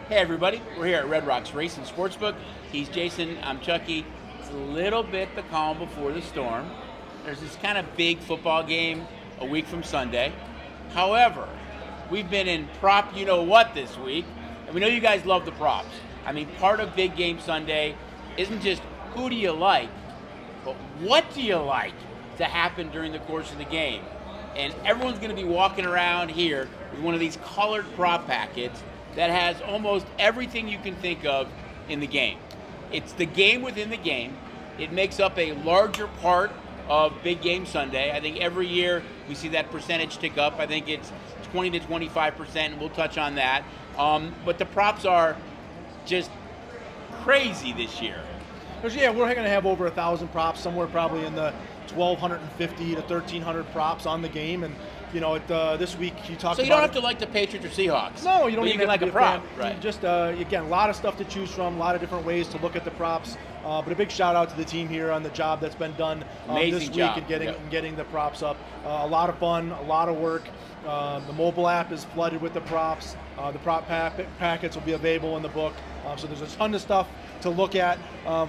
Hey everybody, we're here at Red Rocks Racing Sportsbook. He's Jason, I'm Chucky. It's a little bit the calm before the storm. There's this kind of big football game a week from Sunday. However, we've been in prop you-know-what this week, and we know you guys love the props. I mean, part of Big Game Sunday isn't just who do you like, but what do you like to happen during the course of the game. And everyone's going to be walking around here with one of these colored prop packets that has almost everything you can think of in the game. It's the game within the game. It makes up a larger part of Big Game Sunday. I think every year we see that percentage tick up. I think it's 20 to 25%, and we'll touch on that. But the props are just crazy this year. Yeah, we're going to have over 1,000 props, somewhere probably in the 1,250 to 1,300 props on the game, and this week you talked about. So you don't have to like the Patriots or Seahawks. No, you don't. But even you can have like to a prop, fan. right? Just again, a lot of stuff to choose from, a lot of different ways to look at the props. But a big shout out to the team here on the job that's been done this week job. and getting the props up. A lot of fun, a lot of work. The mobile app is flooded with the props. The prop packets will be available in the book. So there's a ton of stuff to look at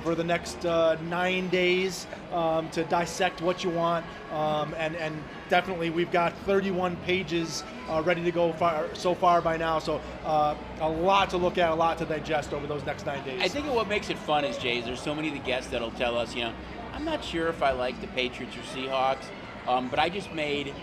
for the next 9 days to dissect what you want. And definitely we've got 31 pages ready to go so far by now. So a lot to look at, a lot to digest over those next 9 days. I think what makes it fun is, Jay, there's so many of the guests that'll tell us, I'm not sure if I like the Patriots or Seahawks, but I just made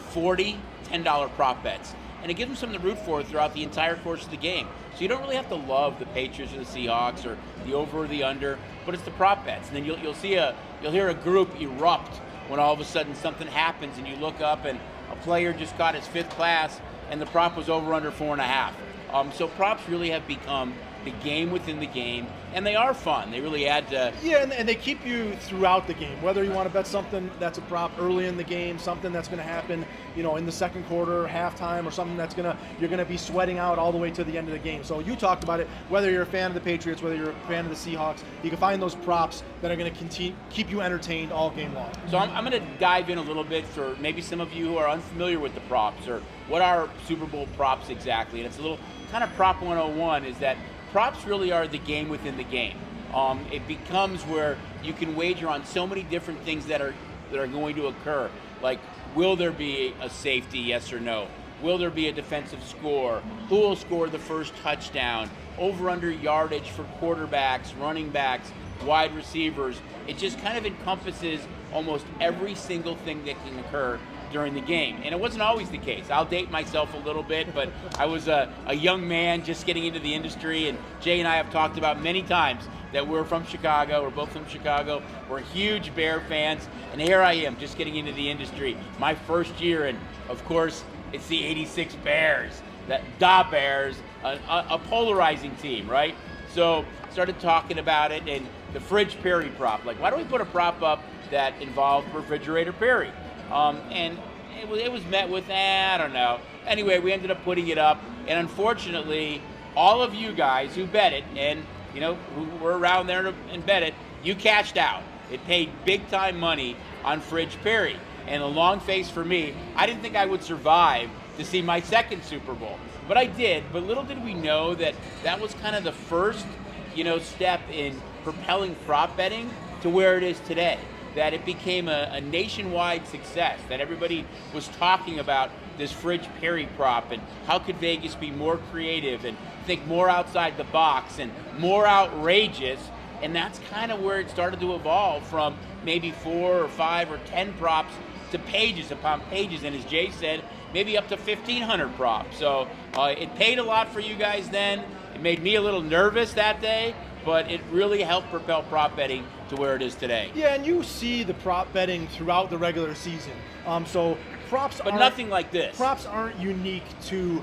40 $10 prop bets. And it gives them something to root for throughout the entire course of the game. So you don't really have to love the Patriots or the Seahawks or the over or the under, but it's the prop bets. And then you'll hear a group erupt when all of a sudden something happens and you look up and a player just got his 5th class and the prop was over under 4.5. So props really have become the game within the game, and they are fun. They really add to... Yeah, and they keep you throughout the game. Whether you want to bet something that's a prop early in the game, something that's going to happen, in the second quarter, halftime, or something that's you're going to be sweating out all the way to the end of the game. So you talked about it. Whether you're a fan of the Patriots, whether you're a fan of the Seahawks, you can find those props that are going to keep you entertained all game long. So I'm going to dive in a little bit for maybe some of you who are unfamiliar with the props, or what are Super Bowl props exactly. And it's a little kind of prop 101 is that props really are the game within the game. It becomes where you can wager on so many different things that are going to occur. Like, will there be a safety, yes or no? Will there be a defensive score? Who will score the first touchdown? Over/under yardage for quarterbacks, running backs, wide receivers. It just kind of encompasses almost every single thing that can occur during the game. And it wasn't always the case. I'll date myself a little bit, but I was a young man just getting into the industry, and Jay and I have talked about many times that we're from Chicago. We're both from Chicago. We're huge Bear fans, and here I am just getting into the industry. My first year, and of course, it's the '86 Bears, the Bears, a polarizing team, right? So started talking about it, and the Fridge Perry prop. Like, why don't we put a prop up that involved Refrigerator Perry? And it was met with, I don't know. Anyway, we ended up putting it up, and unfortunately, all of you guys who bet it, and who were around there and bet it, you cashed out. It paid big time money on Fridge Perry, and a long face for me. I didn't think I would survive to see my second Super Bowl, but I did. But little did we know that was kind of the first, step in propelling prop betting to where it is today. That it became a nationwide success, that everybody was talking about this Fridge Perry prop and how could Vegas be more creative and think more outside the box and more outrageous. And that's kind of where it started to evolve from maybe 4 or 5 or 10 props to pages upon pages. And as Jay said, maybe up to 1,500 props. So it paid a lot for you guys then. It made me a little nervous that day, but it really helped propel prop betting to where it is today. Yeah, and you see the prop betting throughout the regular season. So props but nothing like this. Props aren't unique to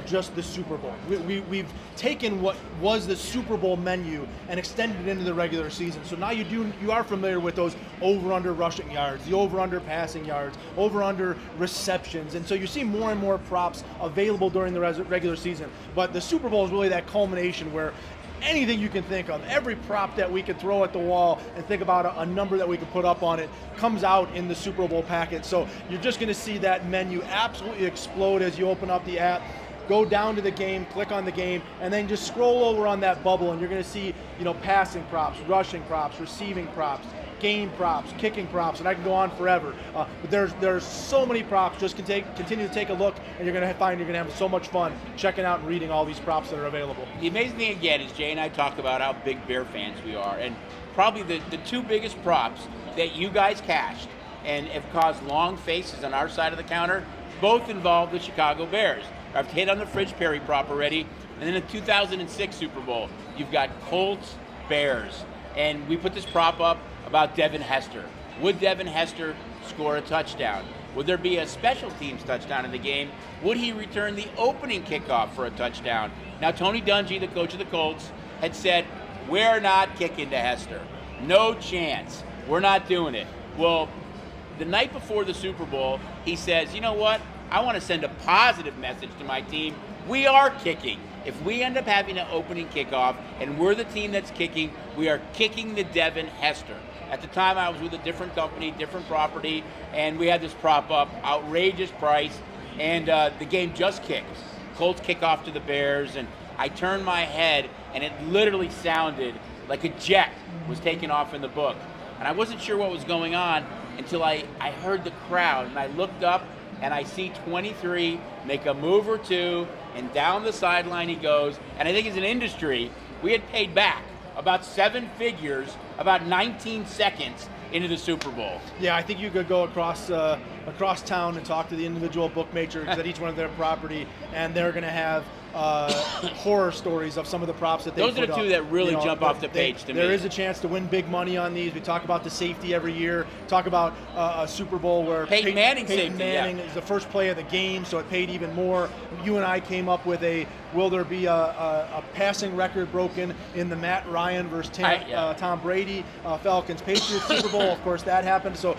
just the Super Bowl. We've taken what was the Super Bowl menu and extended it into the regular season. So now you are familiar with those over/under rushing yards, the over/under passing yards, over/under receptions, and so you see more and more props available during the regular season. But the Super Bowl is really that culmination where anything you can think of, every prop that we could throw at the wall and think about a number that we could put up on it comes out in the Super Bowl packet. So you're just going to see that menu absolutely explode as you open up the app. go down to the game, click on the game, and then just scroll over on that bubble, and you're going to see, passing props, rushing props, receiving props, game props, kicking props, and I can go on forever. But there's so many props. Just continue to take a look, and you're going to find you're going to have so much fun checking out and reading all these props that are available. The amazing thing again is Jay and I talk about how big Bear fans we are, and probably the two biggest props that you guys cashed and have caused long faces on our side of the counter both involve the Chicago Bears. I've hit on the Fridge Perry prop already, and then in the 2006 Super Bowl, you've got Colts, Bears, and we put this prop up about Devin Hester. Would Devin Hester score a touchdown? Would there be a special teams touchdown in the game? Would he return the opening kickoff for a touchdown? Now, Tony Dungy, the coach of the Colts, had said, we're not kicking to Hester. No chance. We're not doing it. Well, the night before the Super Bowl, he says, you know what? I want to send a positive message to my team. We are kicking. If we end up having an opening kickoff and we're the team that's kicking, we are kicking the Devin Hester. At the time, I was with a different company, different property, and we had this prop up, outrageous price, and the game just kicked. Colts kick off to the Bears, and I turned my head, and it literally sounded like a jet was taking off in the book. And I wasn't sure what was going on until I heard the crowd, and I looked up, and I see 23 make a move or two, and down the sideline he goes. And I think as an industry, we had paid back about 7 figures, about 19 seconds into the Super Bowl. Yeah, I think you could go across town and talk to the individual bookmakers at each one of their property, and they're going to have horror stories of some of the props that they Those put are the two up. that really jump off the page to me. There is a chance to win big money on these. We talk about the safety every year. Talk about a Super Bowl where Peyton Manning is the first play of the game, so it paid even more. You and I came up with will there be a passing record broken in the Matt Ryan versus Tom Brady Falcons Patriots Super Bowl? Of course, that happened. So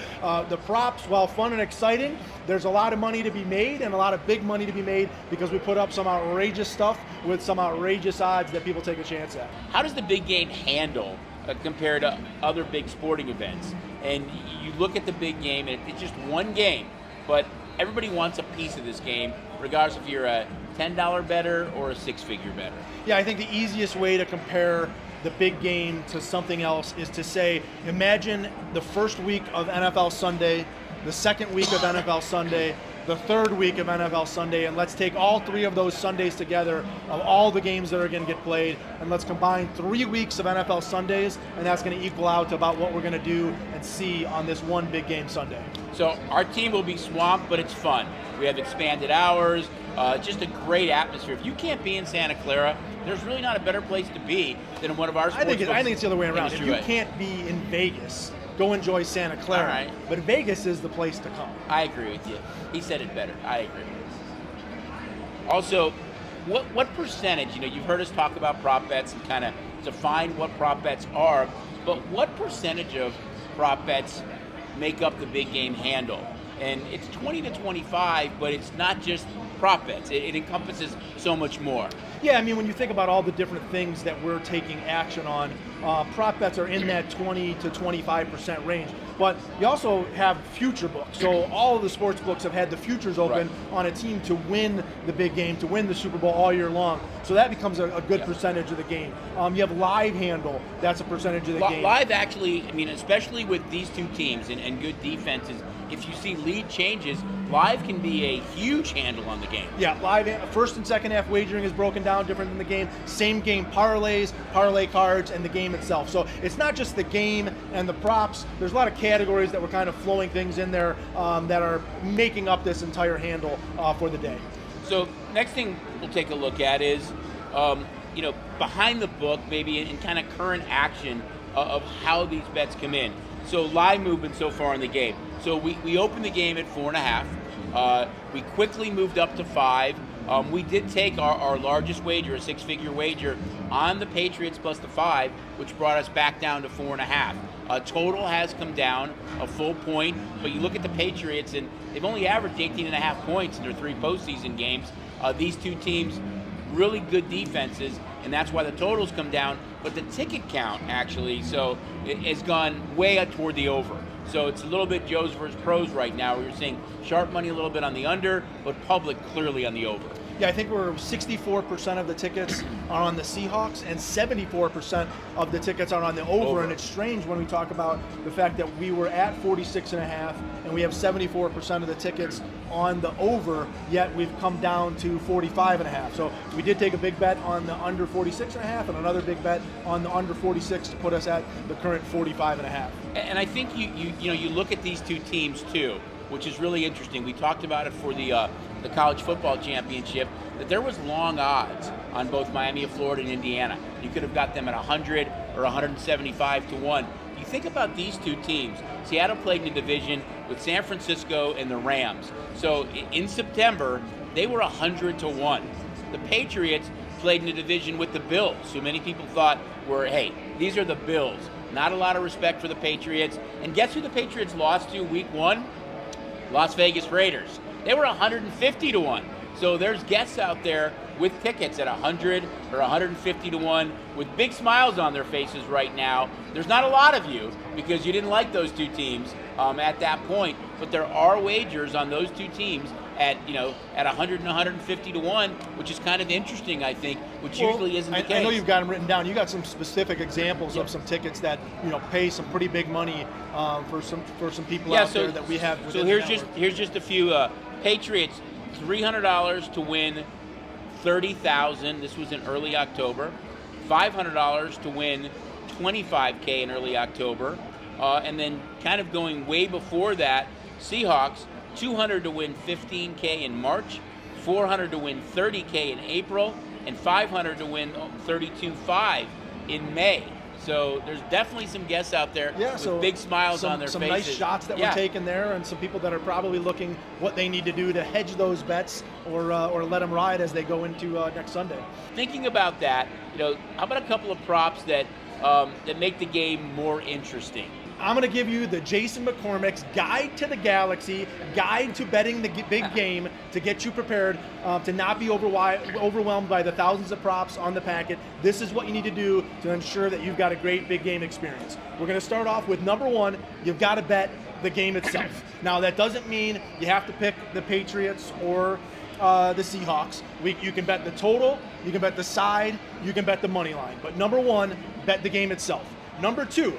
the props, while fun and exciting, there's a lot of money to be made and a lot of big money to be made because we put up some outrageous stuff with some outrageous odds that people take a chance at. How does the big game handle compared to other big sporting events? And you look at the big game, and it's just one game, but everybody wants a piece of this game, regardless if you're a $10 bettor or a 6-figure bettor. Yeah, I think the easiest way to compare the big game to something else is to say, imagine the first week of NFL Sunday, the second week of NFL Sunday, the third week of NFL Sunday, and let's take all 3 of those Sundays together of all the games that are going to get played, and let's combine 3 weeks of NFL Sundays, and that's going to equal out to about what we're going to do and see on this one big game Sunday. So our team will be swamped, but it's fun. We have expanded hours, just a great atmosphere. If you can't be in Santa Clara, there's really not a better place to be than in one of our sports. I think it's the other way around. If you Industry. can't be in Vegas, go enjoy Santa Clara. All right. But Vegas is the place to come. I agree with you. He said it better. I agree. Also, what percentage, you've heard us talk about prop bets and kind of define what prop bets are, but what percentage of prop bets make up the big game handle? And it's 20 to 25, but it's not just prop bets. It encompasses so much more. Yeah, I mean, when you think about all the different things that we're taking action on, prop bets are in that 20 to 25% range. But you also have future books. So all of the sports books have had the futures open on a team to win the big game, to win the Super Bowl all year long. So that becomes a good percentage of the game. You have live handle. That's a percentage of the game. Live actually, especially with these two teams and good defenses, if you see lead changes, live can be a huge handle on the game. Yeah, live first and second half wagering is broken down different than the game. Same game parlays, parlay cards, and the game itself. So it's not just the game and the props. There's a lot of categories that we're kind of flowing things in there that are making up this entire handle for the day. So next thing we'll take a look at is, behind the book, maybe in kind of current action of how these bets come in. So live movement so far in the game. So we opened the game at 4.5. We quickly moved up to 5. We did take our largest wager, a 6-figure wager, on the Patriots plus the 5, which brought us back down to 4.5. Total has come down a full point, but you look at the Patriots, and they've only averaged 18.5 points in their 3 postseason games. These two teams, really good defenses, and that's why the totals come down. But the ticket count, actually, so it has gone way up toward the over. So it's a little bit Joe's versus pros right now. We're seeing sharp money a little bit on the under, but public clearly on the over. Yeah, I think we're 64% of the tickets are on the Seahawks, and 74% of the tickets are on the over. And it's strange when we talk about the fact that we were at 46.5, and we have 74% of the tickets on the over, yet we've come down to 45.5. So we did take a big bet on the under 46.5, and another big bet on the under 46 to put us at the current 45.5. And I think you look at these two teams too, which is really interesting. We talked about it for the college football championship, that there was long odds on both Miami of Florida and Indiana. You could have got them at 100 or 175 to 1. You think about these two teams. Seattle played in a division with San Francisco and the Rams. So in September, they were 100 to 1. The Patriots played in a division with the Bills, who many people thought were, hey, these are the Bills. Not a lot of respect for the Patriots. And guess who the Patriots lost to week 1? Las Vegas Raiders. They were 150 to 1. So there's guests out there with tickets at 100 or 150 to 1 with big smiles on their faces right now. There's not a lot of you because you didn't like those two teams at that point, but there are wagers on those two teams at 100 and 150 to 1, which is kind of interesting, I think, which usually isn't the case. I know you've got them written down. You got some specific examples of some tickets that pay some pretty big money for some people out there that we have. So here's just a few Patriots. $300 to win $30,000. This was in early October. $500 to win $25K in early October, and then kind of going way before that, Seahawks. $200 to win $15K in March, $400 to win $30K in April, and $500 to win $32.5 in May. So there's definitely some guests out there with big smiles on their faces. Some nice shots that were taken there, and some people that are probably looking what they need to do to hedge those bets or let them ride as they go into next Sunday. Thinking about that, how about a couple of props that make the game more interesting? I'm going to give you the Jason McCormick's Guide to the Galaxy, Guide to Betting the Big Game, to get you prepared to not be overwhelmed by the thousands of props on the packet. This is what you need to do to ensure that you've got a great big game experience. We're going to start off with number one. You've got to bet the game itself. Now, that doesn't mean you have to pick the Patriots or the Seahawks. You can bet the total, you can bet the side, you can bet the money line. But number one, bet the game itself. Number two,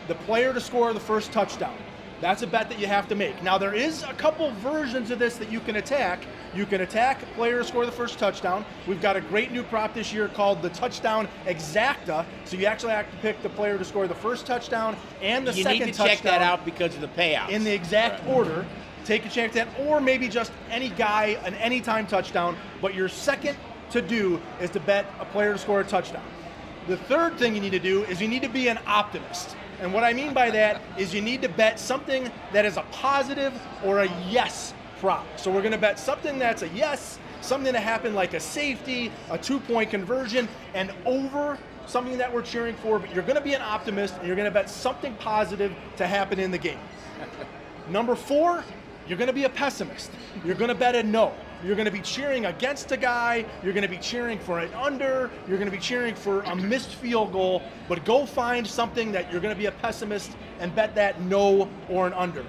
the player to score the first touchdown. That's a bet that you have to make. Now, there is a couple versions of this that you can attack. You can attack player to score the first touchdown. We've got a great new prop this year called the Touchdown Exacta. So you actually have to pick the player to score the first touchdown and the second touchdown. You need to check that out because of the payouts. In the exact order. Take a chance at that, or maybe just any guy, an anytime touchdown. But your second to do is to bet a player to score a touchdown. The third thing you need to do is you need to be an optimist. And what I mean by that is you need to bet something that is a positive or a yes prop. So we're going to bet something that's a yes, something that happened like a safety, a 2-point conversion, and over something that we're cheering for. But you're going to be an optimist, and you're going to bet something positive to happen in the game. Number four, you're going to be a pessimist. You're going to bet a no. You're going to be cheering against a guy. You're going to be cheering for an under. You're going to be cheering for a missed field goal. But go find something that you're going to be a pessimist and bet that no or an under.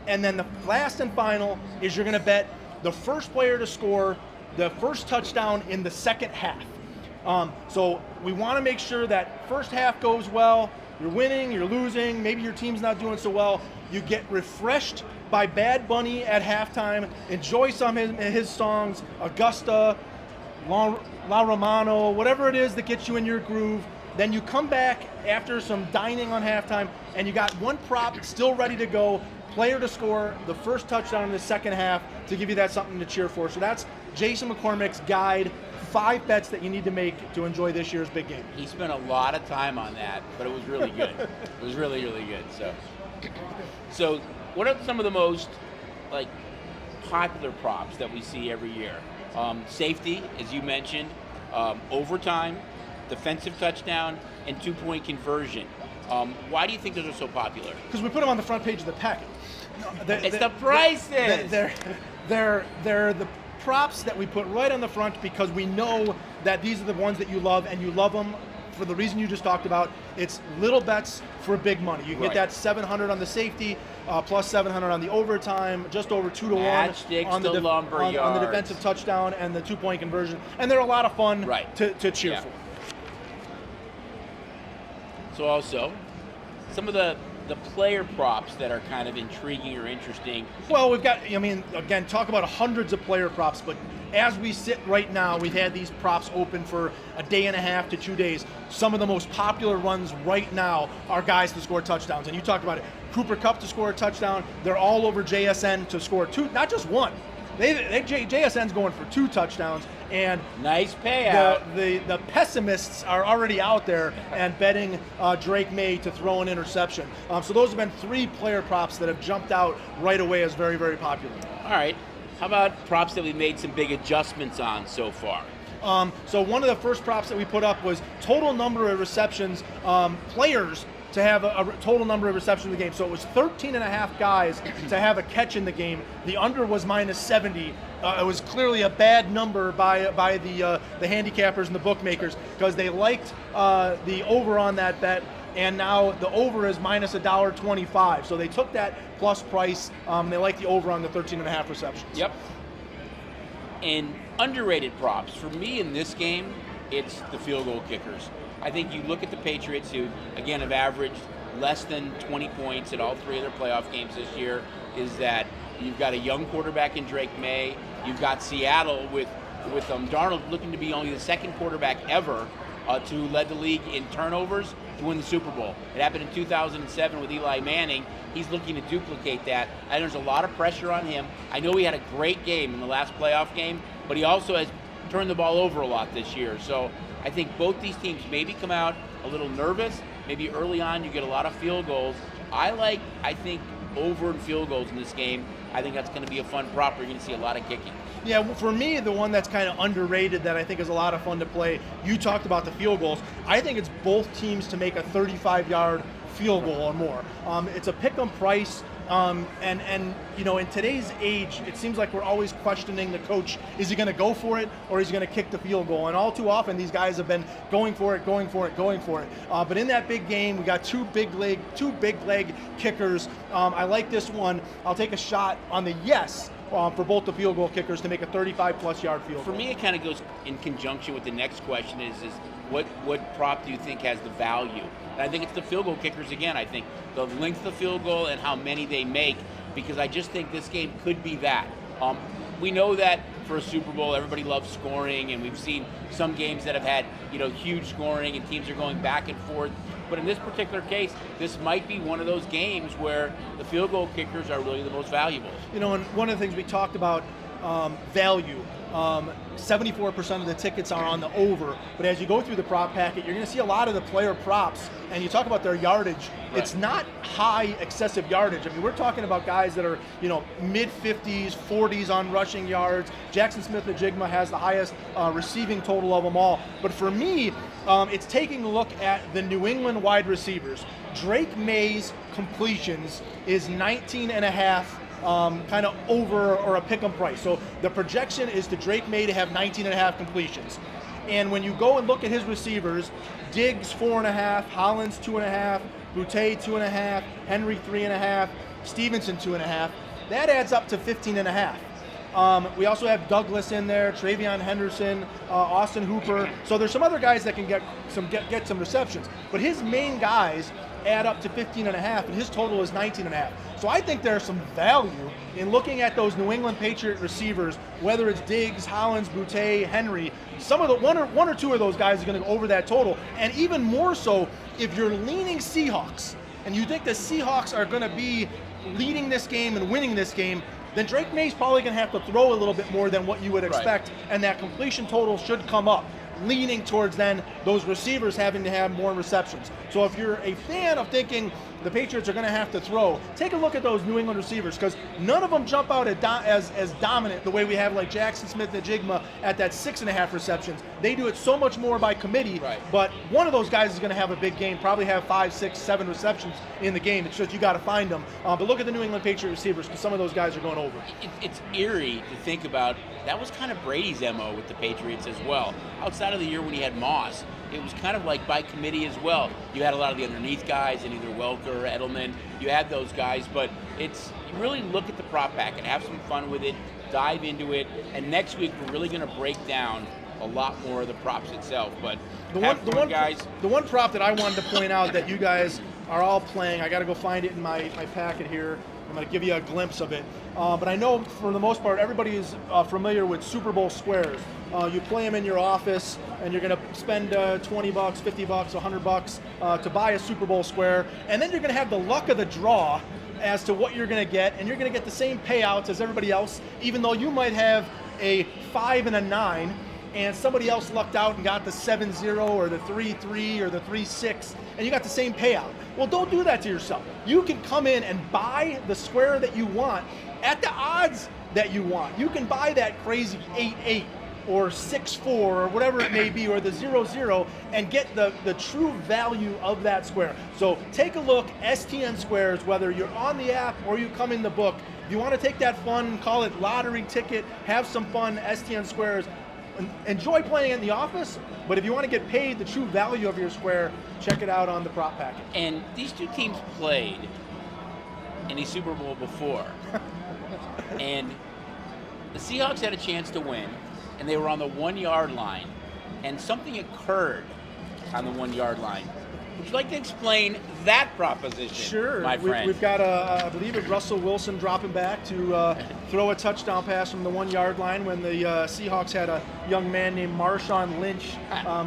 And then the last and final is you're going to bet the first player to score the first touchdown in the second half. So we want to make sure that first half goes well. You're winning, you're losing, maybe your team's not doing so well. You get refreshed by Bad Bunny at halftime. Enjoy some of his songs, Augusta, La Romano, whatever it is that gets you in your groove. Then you come back after some dining on halftime, and you got one prop still ready to go, player to score the first touchdown in the second half to give you that something to cheer for. So that's Jason McCormick's guide, 5 bets that you need to make to enjoy this year's big game. He spent a lot of time on that, but it was really good. It was really, really good. So what are some of the most popular props that we see every year? Safety, as you mentioned, overtime, defensive touchdown, and 2-point conversion. Why do you think those are so popular? Because we put them on the front page of the packet. It's the prices. They're the props that we put right on the front because we know that these are the ones that you love, and you love them for the reason you just talked about. It's little bets for big money. You can get Right. that 700 on the safety, plus 700 on the overtime, just over 2-1 Matchsticks on the to lumber on the yards. defensive touchdown and the 2-point conversion, and they're a lot of fun Right. to cheer Yeah. for. So also, some of the player props that are kind of intriguing or interesting. Well, we've got, I mean, again, talk about hundreds of player props, but as we sit right now, we've had these props open for a day and a half to 2 days. Some of the most popular ones right now are guys to score touchdowns. And you talked about it. Cooper Kupp to score a touchdown. They're all over JSN to score two, not just one. JSN's going for 2 touchdowns. And Nice payout. the pessimists are already out there and betting Drake May to throw an interception. So those have been 3 player props that have jumped out right away as very, very popular. All right. How about props that we've made some big adjustments on so far? So one of the first props that we put up was total number of receptions, players to have a total number of receptions in the game. So it was 13 and a half guys to have a catch in the game. The under was minus 70. It was clearly a bad number by the handicappers and the bookmakers because they liked the over on that bet. And now the over is minus $1.25. So they took that plus price. They like the over on the 13 and a half receptions. Yep. And underrated props. For me in this game, it's the field goal kickers. I think you look at the Patriots who, again, have averaged less than 20 points at all 3 of their playoff games this year, is that you've got a young quarterback in Drake May. You've got Seattle with Darnold looking to be only the second quarterback ever to led the league in turnovers to win the Super Bowl. It happened in 2007 with Eli Manning. He's looking to duplicate that. And there's a lot of pressure on him. I know he had a great game in the last playoff game, but he also has turned the ball over a lot this year. So I think both these teams maybe come out a little nervous. Maybe early on you get a lot of field goals. I think, over in field goals in this game. I think that's going to be a fun prop. You're going to see a lot of kicking. Yeah, for me, the one that's kind of underrated that I think is a lot of fun to play, you talked about the field goals. I think it's both teams to make a 35-yard field goal or more. It's a pick-em price. And you know, in today's age, it seems like we're always questioning the coach. Is he going to go for it or is he going to kick the field goal? And all too often, these guys have been going for it. But in that big game, we got two big leg kickers. I like this one. I'll take a shot on the yes for both the field goal kickers to make a 35-plus yard field goal. For me, it kind of goes in conjunction with the next question is what prop do you think has the value? And I think it's the field goal kickers again. I think the length of the field goal and how many they make, because I just think this game could be that. We know that for a Super Bowl, everybody loves scoring, and we've seen some games that have had huge scoring and teams are going back and forth. But in this particular case, this might be one of those games where the field goal kickers are really the most valuable. And one of the things we talked about, value. 74% of the tickets are on the over, but as you go through the prop packet, you're going to see a lot of the player props, and you talk about their yardage. Right. It's not high excessive yardage. I mean, we're talking about guys that are mid 50s, 40s on rushing yards. Jackson Smith-Njigba has the highest receiving total of them all. But for me, it's taking a look at the New England wide receivers. Drake May's completions is 19 and a half. Kind of over or a pick-em price. So the projection is to Drake May to have 19 and a half completions. And when you go and look at his receivers, Diggs 4.5, Hollins 2.5, Boutte 2.5, Henry 3.5, Stevenson 2.5, that adds up to 15.5. We also have Douglas in there, Travion Henderson, Austin Hooper. So there's some other guys that can get some receptions. But his main guys add up to 15.5, and his total is 19.5. So I think there's some value in looking at those New England Patriot receivers, whether it's Diggs, Hollins, Boutte, Henry. Some of the one or two of those guys are going to go over that total, and even more so if you're leaning Seahawks and you think the Seahawks are going to be leading this game and winning this game, then Drake May's probably going to have to throw a little bit more than what you would expect, right. And that completion total should come up, leaning towards then those receivers having to have more receptions. So if you're a fan of thinking the Patriots are going to have to throw, take a look at those New England receivers, because none of them jump out as dominant the way we have like Jackson Smith-Njigba at that 6.5 receptions. They do it so much more by committee, right. But one of those guys is going to have a big game, probably have 5, 6, 7 receptions in the game. It's just you got to find them. But look at the New England Patriot receivers, because some of those guys are going over. It's eerie to think about. That was kind of Brady's MO with the Patriots as well. Outside of the year when he had Moss, it was kind of like by committee as well. You had a lot of the underneath guys, and either Welker or Edelman. You had those guys, but it's you really look at the prop packet, have some fun with it, dive into it, and next week we're really going to break down a lot more of the props itself. But guys. The one prop that I wanted to point out that you guys are all playing, I got to go find it in my packet here. I'm going to give you a glimpse of it. But I know for the most part, everybody is familiar with Super Bowl squares. You play them in your office, and you're going to spend $20, $50, $100 to buy a Super Bowl square, and then you're going to have the luck of the draw as to what you're going to get, and you're going to get the same payouts as everybody else, even though you might have a 5 and a 9, and somebody else lucked out and got the 7-0 or the 3-3 or the 3-6, and you got the same payout. Well, don't do that to yourself. You can come in and buy the square that you want at the odds that you want. You can buy that crazy 8-8 or 6-4 or whatever it may be, or the 0-0, and get the true value of that square. So take a look, STN Squares, whether you're on the app or you come in the book. If you want to take that fun, call it lottery ticket, have some fun, STN Squares. Enjoy playing in the office, but if you want to get paid the true value of your square, check it out on the prop packet. And these two teams played in a Super Bowl before, and the Seahawks had a chance to win, and they were on the 1-yard line, and something occurred on the 1-yard line. Would you like to explain that proposition, sure, my friend? We've got, I believe it's Russell Wilson dropping back to throw a touchdown pass from the 1-yard line when the Seahawks had a young man named Marshawn Lynch,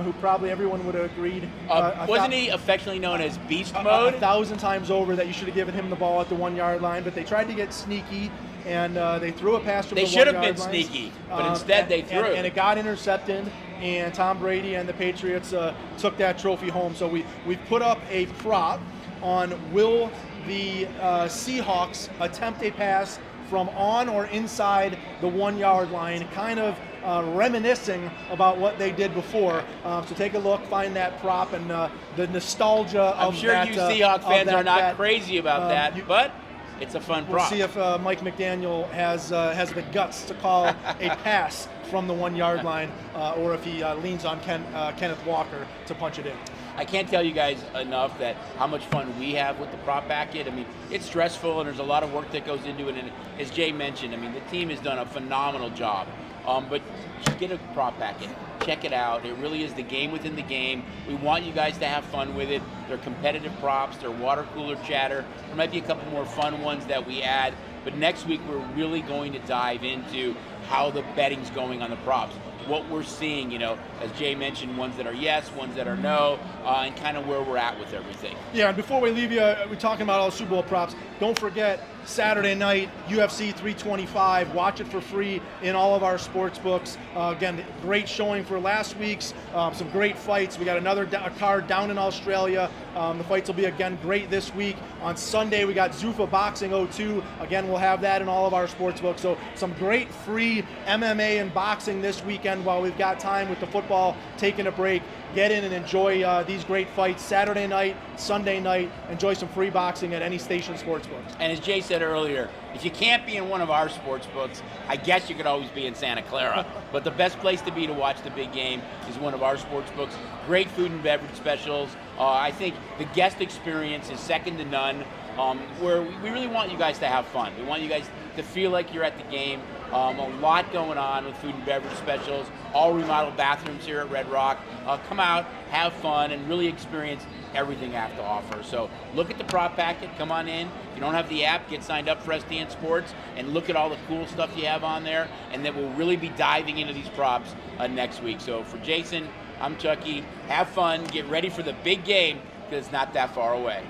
who probably everyone would have agreed. Wasn't he affectionately known as Beast Mode? 1,000 times over that you should have given him the ball at the 1-yard line, but they tried to get sneaky, and they threw a pass from the 1-yard line. They should have been sneaky, but instead they threw. And it got intercepted, and Tom Brady and the Patriots took that trophy home. So we've put up a prop on will the Seahawks attempt a pass from on or inside the 1-yard line, kind of reminiscing about what they did before. So take a look, find that prop, and the nostalgia of that. I'm sure you Seahawks fans are not crazy about that, but it's a fun prop. We'll see if Mike McDaniel has the guts to call a pass from the 1-yard line, or if he leans on Kenneth Walker to punch it in. I can't tell you guys enough that how much fun we have with the prop packet. I mean, it's stressful and there's a lot of work that goes into it. And as Jay mentioned, I mean, the team has done a phenomenal job. But get a prop packet. Check it out. It really is the game within the game. We want you guys to have fun with it. They're competitive props. They're water cooler chatter. There might be a couple more fun ones that we add. But next week, we're really going to dive into how the betting's going on the props. What we're seeing, as Jay mentioned, ones that are yes, ones that are no, and kind of where we're at with everything. Yeah, and before we leave you, we're talking about all the Super Bowl props. Don't forget, Saturday night, UFC 325. Watch it for free in all of our sports books. Again, great showing for last week's. Some great fights. We got another card down in Australia. The fights will be, again, great this week. On Sunday, we got Zuffa Boxing 02. Again, we'll have that in all of our sports books. So some great free MMA and boxing this weekend while we've got time with the football taking a break. Get in and enjoy these great fights Saturday night, Sunday night. Enjoy some free boxing at any station sports books. And as Jay said earlier, if you can't be in one of our sports books, I guess you could always be in Santa Clara. But the best place to be to watch the big game is one of our sports books. Great food and beverage specials. I think the guest experience is second to none, where we really want you guys to have fun. We want you guys to feel like you're at the game. A lot going on with food and beverage specials, all remodeled bathrooms here at Red Rock. Come out, have fun, and really experience everything I have to offer. So look at the prop packet, come on in. If you don't have the app, get signed up for SDN Sports and look at all the cool stuff you have on there, and then we'll really be diving into these props next week. So for Jason, I'm Chucky. Have fun, get ready for the big game, because it's not that far away.